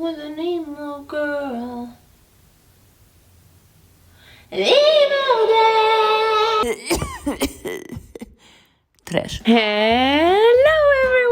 was an emo girl. An emo girl. Trash. Hello everyone!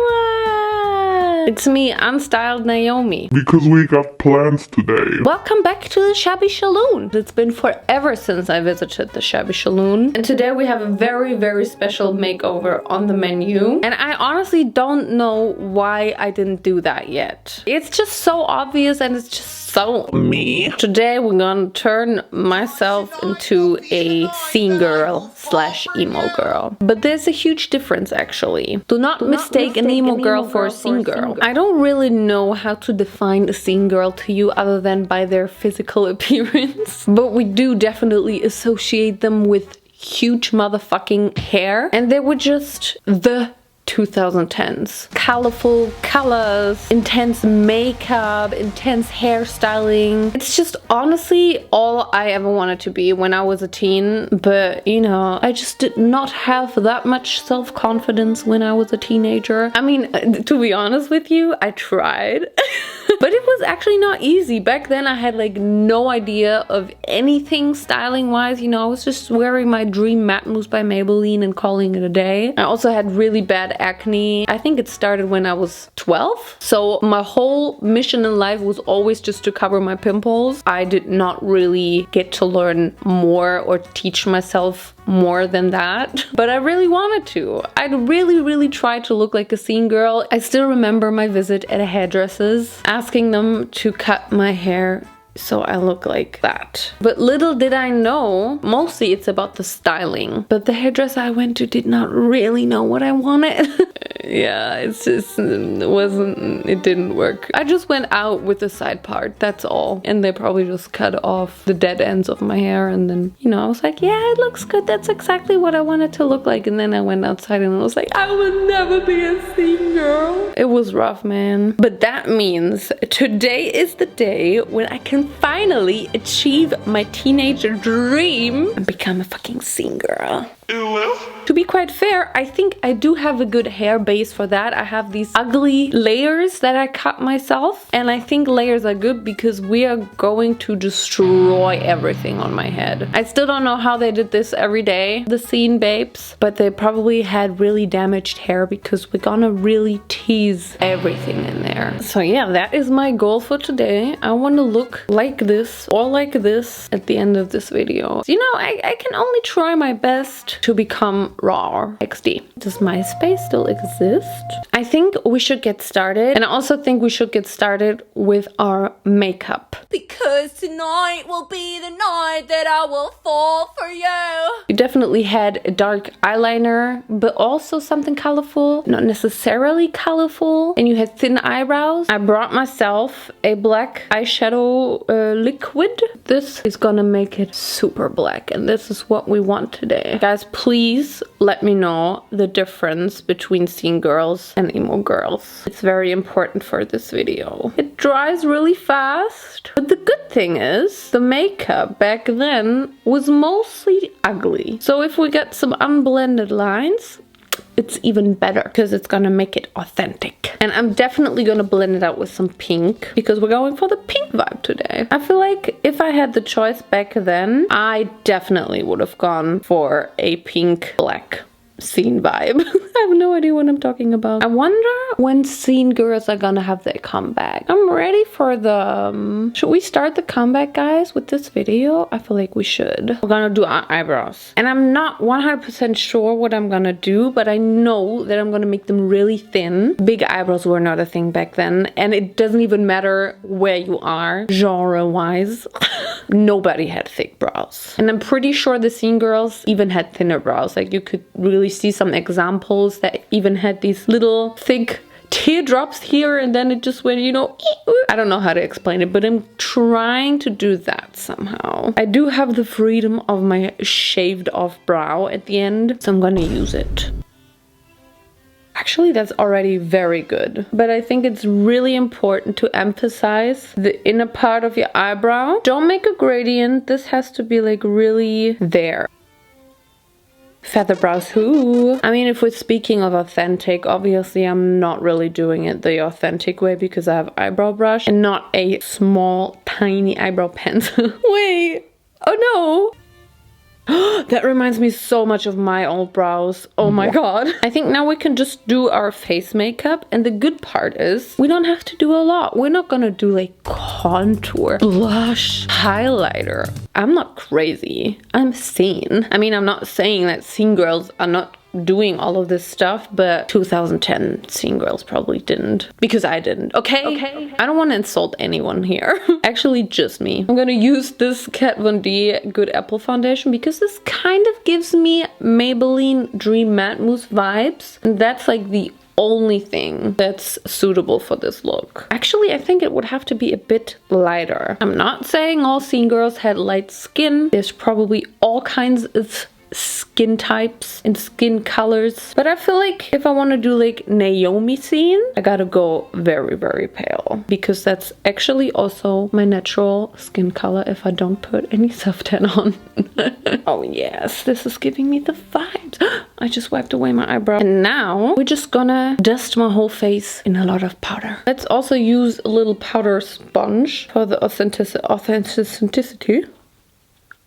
It's me, Unstyled Naomi. Because we got plans today. Welcome back to the Shabby Saloon. It's been forever since I visited the Shabby Saloon. And today we have a very, very special makeover on the menu. And I honestly don't know why I didn't do that yet. It's just so obvious and it's just so me. Today we're gonna turn myself into a scene girl / emo girl. But there's a huge difference actually. Do not mistake an emo girl for a scene girl. I don't really know how to define a scene girl to you other than by their physical appearance. But we do definitely associate them with huge motherfucking hair. And they were just the 2010s. Colorful colors, intense makeup, intense hairstyling. It's just honestly all I ever wanted to be when I was a teen. But you know, I just did not have that much self-confidence when I was a teenager. I mean, to be honest with you, I tried. But it was actually not easy. Back then I had like no idea of anything styling wise, you know, I was just wearing my dream matte mousse by Maybelline and calling it a day. I also had really bad acne. I think it started when I was 12. So my whole mission in life was always just to cover my pimples. I did not really get to learn more or teach myself more than that, but I really wanted to. I'd really tried to look like a scene girl. I still remember my visit at a hairdresser's, asking them to cut my hair so I look like that. But little did I know, mostly it's about the styling. But the hairdresser I went to did not really know what I wanted. Yeah, it's just, it didn't work. I just went out with the side part, that's all. And they probably just cut off the dead ends of my hair and then, you know, I was like, yeah, it looks good. That's exactly what I wanted to look like. And then I went outside and I was like, I will never be a scene girl. It was rough, man. But that means today is the day when I can finally achieve my teenager dream and become a fucking scene girl. To be quite fair, I think I do have a good hair base for that. I have these ugly layers that I cut myself, and I think layers are good because we are going to destroy everything on my head. I still don't know how they did this every day, the scene babes, but they probably had really damaged hair because we're gonna really tease everything in there. So yeah, that is my goal for today. I want to look like this or like this at the end of this video. You know, I can only try my best to become raw XD. Does MySpace still exist? I think we should get started, and I also think we should get started with our makeup. Because tonight will be the night that I will fall for you. You definitely had a dark eyeliner, but also something colorful, not necessarily colorful, and you had thin eyebrows. I brought myself a black eyeshadow liquid. This is gonna make it super black, and this is what we want today. Guys, please let me know the difference between scene girls and emo girls. It's very important for this video. It dries really fast, but the good thing is the makeup back then was mostly ugly. So if we get some unblended lines, it's even better because it's gonna make it authentic. And I'm definitely gonna blend it out with some pink because we're going for the pink vibe today. I feel like if I had the choice back then, I definitely would have gone for a pink black scene vibe. I have no idea what I'm talking about. I wonder when scene girls are gonna have their comeback. I'm ready for the... Should we start the comeback, guys, with this video? I feel like we should. We're gonna do our eyebrows. And I'm not 100% sure what I'm gonna do, but I know that I'm gonna make them really thin. Big eyebrows were not a thing back then, and it doesn't even matter where you are, genre-wise. Nobody had thick brows. And I'm pretty sure the scene girls even had thinner brows. Like, you could really see some examples that even had these little thick teardrops here, and then it just went, you know, I don't know how to explain it, but I'm trying to do that somehow. I do have the freedom of my shaved off brow at the end, so I'm gonna use it. Actually, that's already very good. But I think it's really important to emphasize the inner part of your eyebrow. Don't make a gradient. This has to be like really there. Feather brows, who? I mean, if we're speaking of authentic, obviously I'm not really doing it the authentic way because I have eyebrow brush and not a small, tiny eyebrow pencil. Wait, oh no. That reminds me so much of my old brows. Oh my god. I think now we can just do our face makeup, and the good part is we don't have to do a lot. We're not gonna do like contour, blush, highlighter. I'm not crazy. I'm sane. I mean, I'm not saying that scene girls are not doing all of this stuff, but 2010 scene girls probably didn't, because I didn't. Okay. I don't want to insult anyone here. Actually, just me. I'm gonna use this Kat Von D Good Apple foundation because this kind of gives me Maybelline Dream Matte Mousse vibes, and that's like the only thing that's suitable for this look. Actually, I think it would have to be a bit lighter. I'm not saying all scene girls had light skin. There's probably all kinds of skin types and skin colors, but I feel like if I want to do like Naomi scene, I gotta go very, very pale, because that's actually also my natural skin color if I don't put any self-tan on. Oh yes, this is giving me the vibes. I just wiped away my eyebrow, and now we're just gonna dust my whole face in a lot of powder. Let's also use a little powder sponge for the authenticity.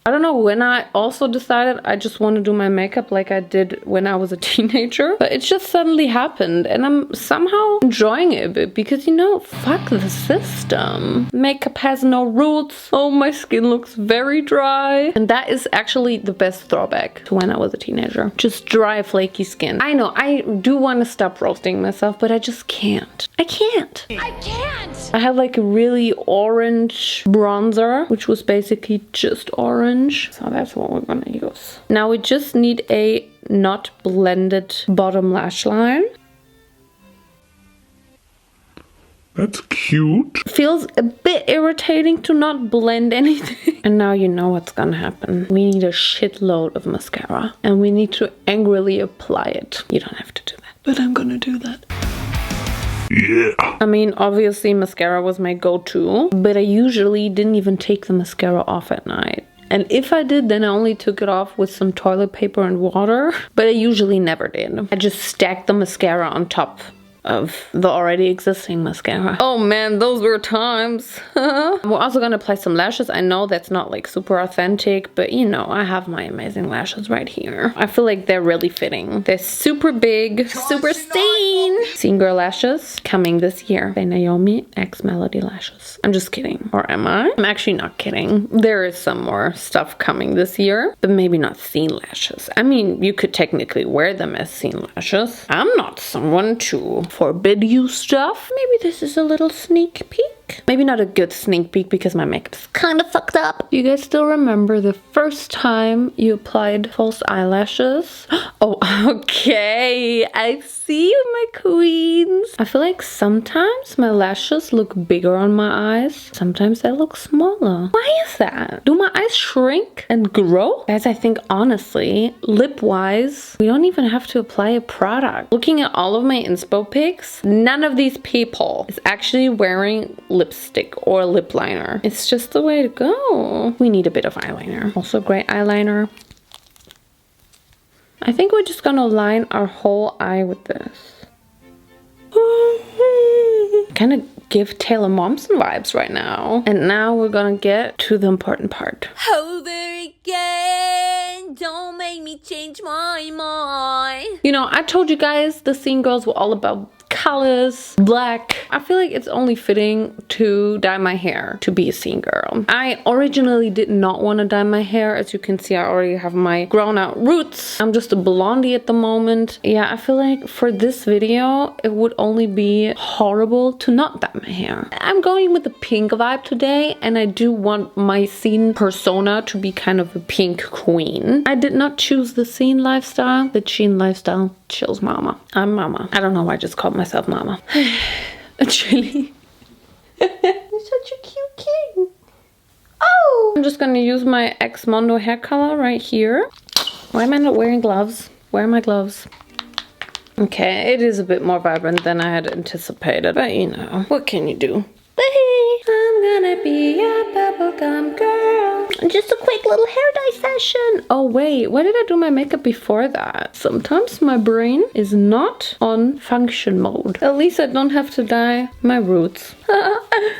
I don't know when I also decided I just want to do my makeup like I did when I was a teenager, but it just suddenly happened, and I'm somehow enjoying it a bit because, you know, fuck the system. Makeup has no roots. Oh, my skin looks very dry. And that is actually the best throwback to when I was a teenager. Just dry, flaky skin. I know, I do want to stop roasting myself, but I just can't. I can't. I have like a really orange bronzer, which was basically just orange. So that's what we're gonna use. Now we just need a not blended bottom lash line. That's cute. Feels a bit irritating to not blend anything. And now you know what's gonna happen. We need a shitload of mascara, and we need to angrily apply it. You don't have to do that, but I'm gonna do that. Yeah. I mean, obviously mascara was my go-to, but I usually didn't even take the mascara off at night. And if I did, then I only took it off with some toilet paper and water, but I usually never did. I just stacked the mascara on top of the already existing mascara. Oh man, those were times. We're also gonna apply some lashes. I know that's not like super authentic, but you know, I have my amazing lashes right here. I feel like they're really fitting. They're super big, super scene girl lashes coming this year by Naomi X Melody Lashes. I'm just kidding, or am I? I'm actually not kidding. There is some more stuff coming this year, but maybe not scene lashes. I mean, you could technically wear them as scene lashes. I'm not someone to forbid you stuff. Maybe this is a little sneak peek. Maybe not a good sneak peek because my makeup's kind of fucked up. You guys still remember the first time you applied false eyelashes? Oh, okay. I see you, my queens. I feel like sometimes my lashes look bigger on my eyes. Sometimes they look smaller. Why is that? Do my eyes shrink and grow? Guys, I think honestly, lip-wise, we don't even have to apply a product. Looking at all of my inspo pics, none of these people is actually wearing lipstick or lip liner. It's just the way to go. We need a bit of eyeliner. Also great eyeliner. I think we're just gonna line our whole eye with this. Kind of give Taylor Momsen vibes right now. And now we're gonna get to the important part. Over again, don't make me change my mind. You know, I told you guys the scene girls were all about colors, black. I feel like it's only fitting to dye my hair to be a scene girl. I originally did not want to dye my hair. As you can see, I already have my grown out roots. I'm just a blondie at the moment. Yeah, I feel like for this video, it would only be horrible to not dye my hair. I'm going with the pink vibe today, and I do want my scene persona to be kind of a pink queen. I did not choose the scene lifestyle. The sheen lifestyle chills mama. I'm mama. I don't know why I just called myself mama. Actually. You're such a cute king. Oh! I'm just gonna use my X Mondo hair color right here. Why am I not wearing gloves? Where are my gloves? Okay, it is a bit more vibrant than I had anticipated, but you know, what can you do? I'm gonna be a bubblegum girl. Just a quick little hair dye session. Oh wait, why did I do my makeup before that? Sometimes my brain is not on function mode. At least I don't have to dye my roots.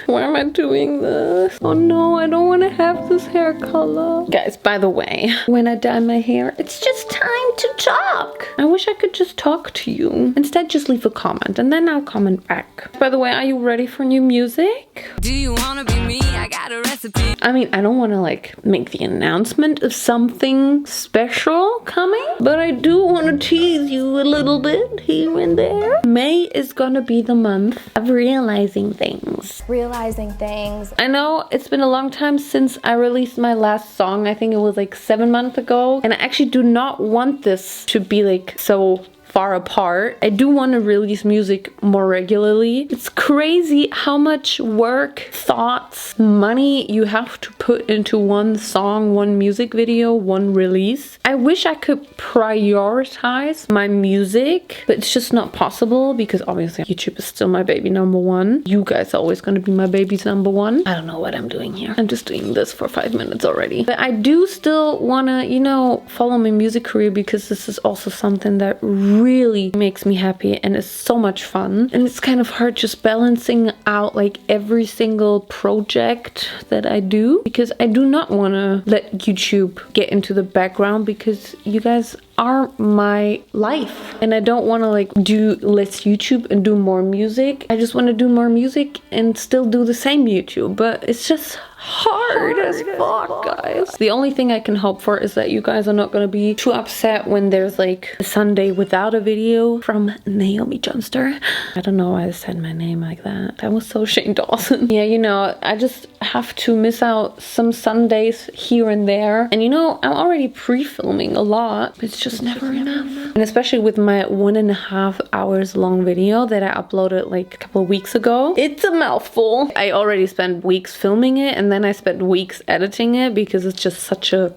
Why am I doing this? Oh no, I don't want to have this hair color. Guys, by the way, when I dye my hair, it's just time to talk. I wish I could just talk to you. Instead, just leave a comment and then I'll comment back. By the way, are you ready for new music? Do you wanna be me? I got a recipe. I mean, I don't want to like make the announcement of something special coming, but I do want to tease you a little bit here and there. May is gonna be the month of realizing things. Realizing things. I know it's been a long time since I released my last song. I think it was like 7 months ago. And I actually do not want this to be like so far apart. I do want to release music more regularly. It's crazy how much work, thoughts, money you have to put into one song, one music video, one release. I wish I could prioritize my music, but it's just not possible because obviously YouTube is still my baby number one. You guys are always going to be my baby's number one. I don't know what I'm doing here. I'm just doing this for 5 minutes already. But I do still want to, you know, follow my music career because this is also something that really makes me happy and is so much fun. And it's kind of hard just balancing out like every single project that I do because I do not want to let YouTube get into the background because you guys are my life and I don't want to like do less YouTube and do more music. I just want to do more music and still do the same YouTube, but it's just hard as fuck, guys. The only thing I can hope for is that you guys are not going to be too upset when there's like a Sunday without a video from Naomijon. I don't know why I said my name like that. That was so Shane Dawson. Yeah, you know, I just have to miss out some Sundays here and there. And you know, I'm already pre-filming a lot, but it's just never enough. And especially with my 1.5 hours long video that I uploaded like a couple of weeks ago. It's a mouthful. I already spent weeks filming it and then I spent weeks editing it because it's just such a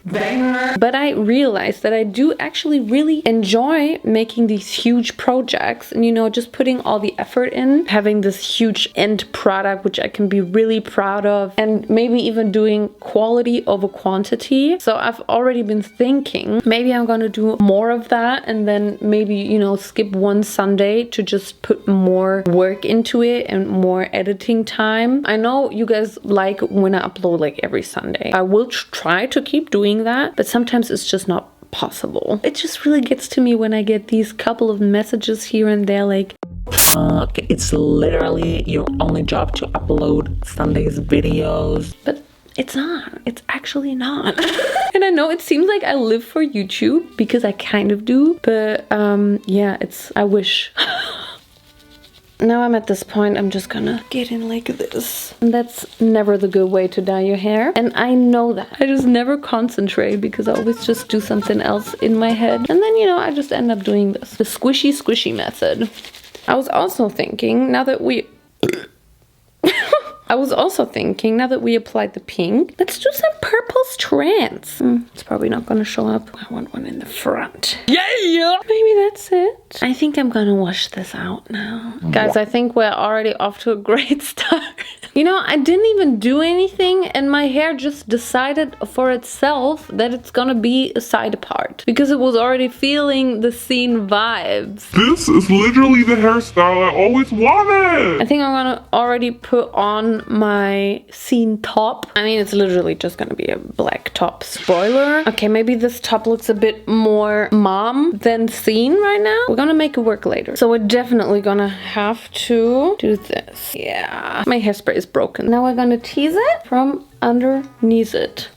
banger. But I realized that I do actually really enjoy making these huge projects and, you know, just putting all the effort in, having this huge end product which I can be really proud of, and maybe even doing quality over quantity. So I've already been thinking maybe I'm gonna do more of that and then maybe, you know, skip one Sunday to just put more work into it and more editing time. I know you guys like when I upload like every Sunday. I will try to keep doing that, but sometimes it's just not possible. It just really gets to me when I get these couple of messages here and there like, fuck, it's literally your only job to upload Sunday's videos. But it's not. It's actually not. And I know it seems like I live for YouTube because I kind of do, but yeah, I wish. Now I'm at this point, I'm just gonna get in like this. And that's never the good way to dye your hair. And I know that. I just never concentrate because I always just do something else in my head. And then, you know, I just end up doing this. The squishy method. I was also thinking, now that we applied the pink, let's do some purple strands. It's probably not gonna show up. I want one in the front. Yeah! Maybe that's it. I think I'm gonna wash this out now. Guys, I think we're already off to a great start. You know, I didn't even do anything and my hair just decided for itself that it's gonna be a side part because it was already feeling the scene vibes. This is literally the hairstyle I always wanted. I think I'm gonna already put on my scene top. I mean, it's literally just gonna be a black top. Spoiler. Okay, maybe this top looks a bit more mom than scene right now. We're gonna make it work later. So we're definitely gonna have to do this. Yeah, my hairspray is broken. Now we're gonna tease it from underneath it.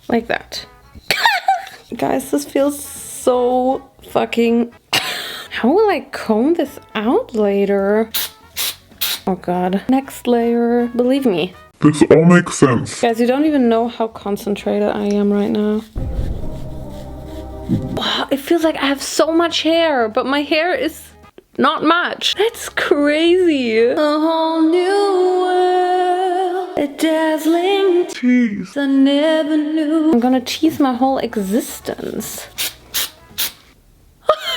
Like that. Guys, this feels so fucking... How will I comb this out later? Oh god. Next layer. Believe me. This all makes sense. Guys, you don't even know how concentrated I am right now. Wow, it feels like I have so much hair, but my hair is not much. That's crazy. A whole new world, a dazzling Tease. I never knew. I'm gonna tease my whole existence.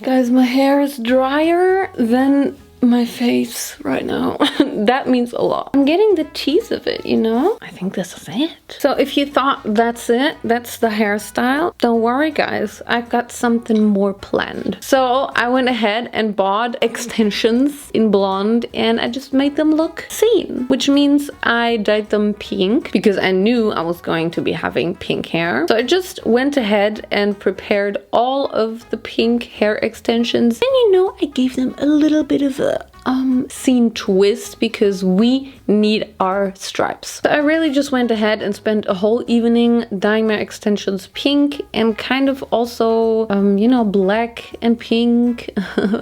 Guys, my hair is drier than my face right now. That means a lot. I'm getting the tease of it, you know? I think this is it. So if you thought that's it, that's the hairstyle, don't worry guys, I've got something more planned. So I went ahead and bought extensions in blonde and I just made them look seen, which means I dyed them pink because I knew I was going to be having pink hair. So I just went ahead and prepared all of the pink hair extensions, and you know, I gave them a little bit of a scene twist because we need our stripes. So I really just went ahead and spent a whole evening dyeing my extensions pink and kind of also, you know, black and pink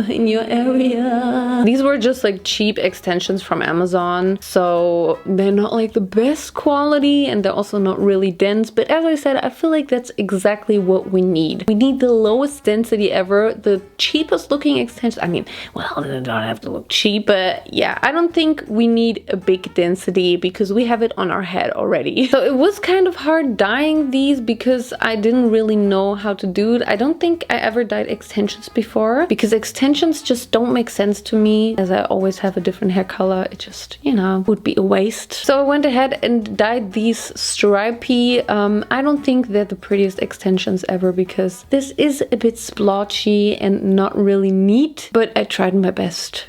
in your area. These were just like cheap extensions from Amazon, so they're not like the best quality and they're also not really dense, but as I said, I feel like that's exactly what we need. We need the lowest density ever, the cheapest looking extensions. I mean, well, they don't have to look cheap, but yeah, I don't think we need a big density because we have it on our head already. So it was kind of hard dyeing these because I didn't really know how to do it. I don't think I ever dyed extensions before because extensions just don't make sense to me as I always have a different hair color. It just, you know, would be a waste. So I went ahead and dyed these stripy. I don't think they're the prettiest extensions ever because this is a bit splotchy and not really neat, but I tried my best.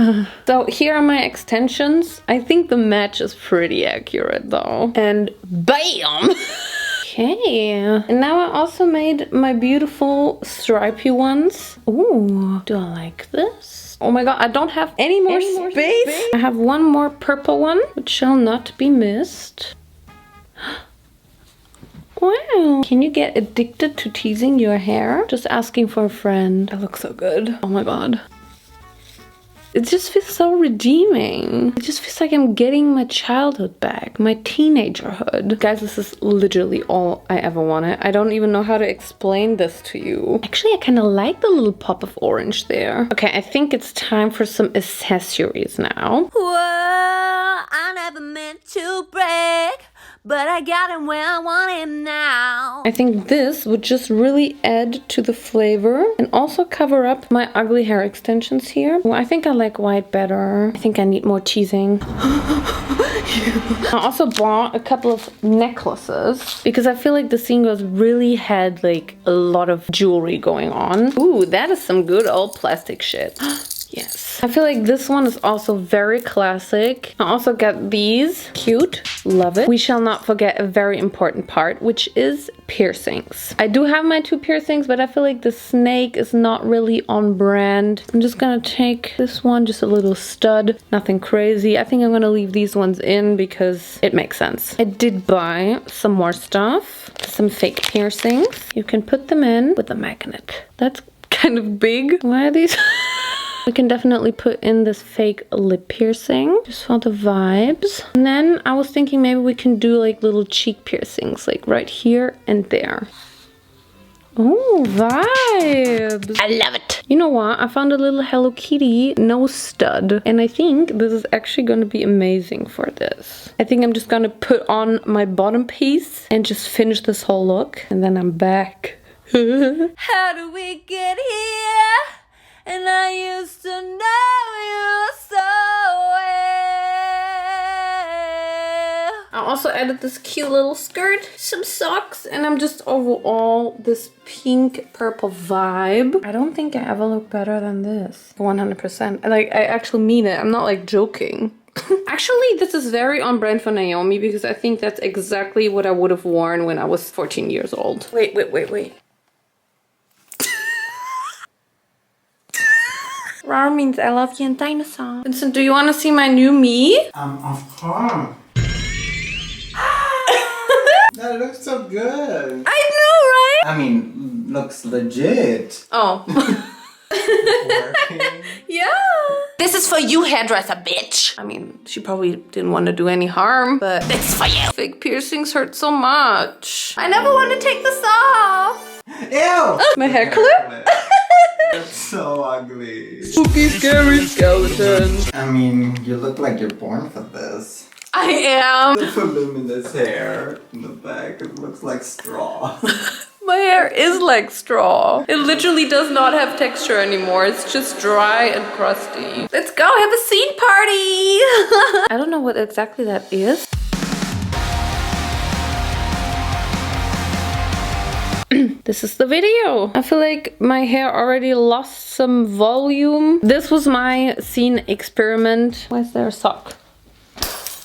So here are my extensions. I think the match is pretty accurate though. And bam! Okay, and now I also made my beautiful stripy ones. Ooh, do I like this? Oh my god, I don't have any more space. I have one more purple one, which shall not be missed. Wow. Can you get addicted to teasing your hair? Just asking for a friend. I look so good. Oh my god. It just feels so redeeming. It just feels like I'm getting my childhood back, my teenagerhood. Guys, this is literally all I ever wanted. I don't even know how to explain this to you. Actually, I kind of like the little pop of orange there. Okay, I think it's time for some accessories now. Whoa, I never meant to break, but I got him where I want him now. I think this would just really add to the flavor and also cover up my ugly hair extensions here. Well, I think I like white better. I think I need more teasing. I also bought a couple of necklaces because I feel like the singles really had like a lot of jewelry going on. Ooh, that is some good old plastic shit. Yes. I feel like this one is also very classic. I also got these. Cute. Love it. We shall not forget a very important part, which is piercings. I do have my 2 piercings, but I feel like the snake is not really on brand. I'm just gonna take this one, just a little stud. Nothing crazy. I think I'm gonna leave these ones in because it makes sense. I did buy some more stuff. Some fake piercings. You can put them in with a magnet. That's kind of big. Why are these? We can definitely put in this fake lip piercing, just for the vibes. And then I was thinking maybe we can do like little cheek piercings, like right here and there. Oh, vibes! I love it. You know what? I found a little Hello Kitty nose stud. And I think this is actually going to be amazing for this. I think I'm just going to put on my bottom piece and just finish this whole look. And then I'm back. How do we get here? And I used to know you so well. I also added this cute little skirt, some socks, and I'm just overall this pink purple vibe. I don't think I ever look better than this. 100%. Like, I actually mean it. I'm not like joking. Actually, this is very on brand for Naomi because I think that's exactly what I would have worn when I was 14 years old. Wait. Rar means I love you and dinosaur. Vincent, do you want to see my new me? Of course. That looks so good. I know, right? I mean, looks legit. Oh. Working. Yeah. This is for you, hairdresser bitch. I mean, she probably didn't want to do any harm, but This is for you. fake piercings hurt so much. I never want to take this off. Ew! My hair clip? It's so ugly. Spooky, scary skeleton. I mean, you look like you're born for this. I am. The voluminous hair in the back, it looks like straw. My hair is like straw. It literally does not have texture anymore. It's just dry and crusty. Let's go have a scene party. I don't know what exactly that is. This is the video. I feel like my hair already lost some volume. This was my scene experiment. Why is there a sock?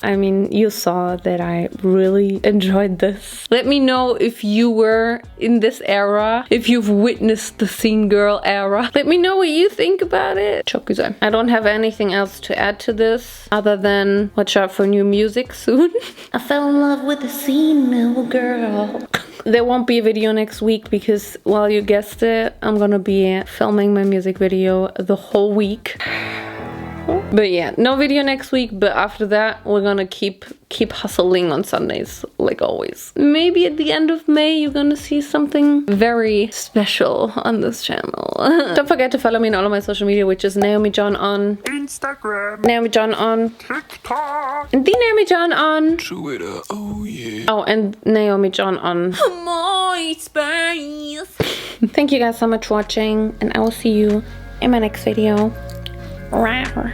I mean, you saw that I really enjoyed this. Let me know if you were in this era, if you've witnessed the scene girl era. Let me know what you think about it. Chokuze. I don't have anything else to add to this other than watch out for new music soon. I fell in love with the scene girl. There won't be a video next week because, well, you guessed it, I'm gonna be filming my music video the whole week. But yeah, no video next week, but after that we're gonna keep hustling on Sundays like always. Maybe at the end of May you're gonna see something very special on this channel. Don't forget to follow me on all of my social media, which is Naomijon on Instagram, Naomijon on TikTok, and the Naomijon on Twitter. Oh yeah. oh, and Naomijon on MySpace. Thank you guys so much for watching, and I will see you in my next video. Rawr.